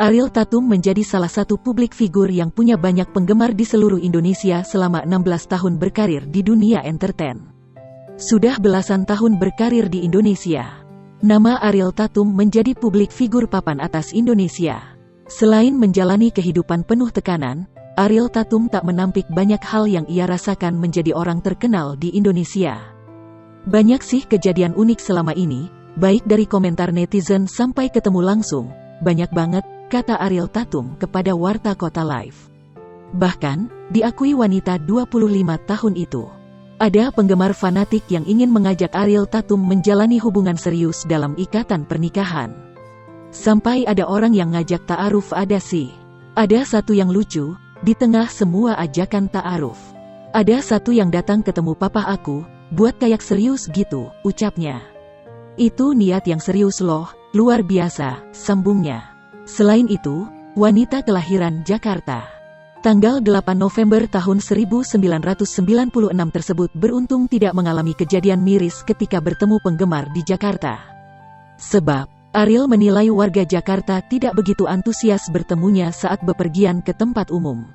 Ariel Tatum menjadi salah satu publik figur yang punya banyak penggemar di seluruh Indonesia selama 16 tahun berkarir di dunia entertain. Sudah belasan tahun berkarir di Indonesia. Nama Ariel Tatum menjadi publik figur papan atas Indonesia. Selain menjalani kehidupan penuh tekanan, Ariel Tatum tak menampik banyak hal yang ia rasakan menjadi orang terkenal di Indonesia. Banyak sih kejadian unik selama ini, baik dari komentar netizen sampai ketemu langsung. Banyak banget, kata Ariel Tatum kepada Warta Kota Live. Bahkan, diakui wanita 25 tahun itu. Ada penggemar fanatik yang ingin mengajak Ariel Tatum menjalani hubungan serius dalam ikatan pernikahan. Sampai ada orang yang ngajak ta'aruf ada sih. Ada satu yang lucu, di tengah semua ajakan ta'aruf. Ada satu yang datang ketemu papa aku, buat kayak serius gitu, ucapnya. Itu niat yang serius loh, luar biasa, sambungnya. Selain itu, wanita kelahiran Jakarta, tanggal 8 November tahun 1996 tersebut beruntung tidak mengalami kejadian miris ketika bertemu penggemar di Jakarta. Sebab, Ariel menilai warga Jakarta tidak begitu antusias bertemunya saat bepergian ke tempat umum.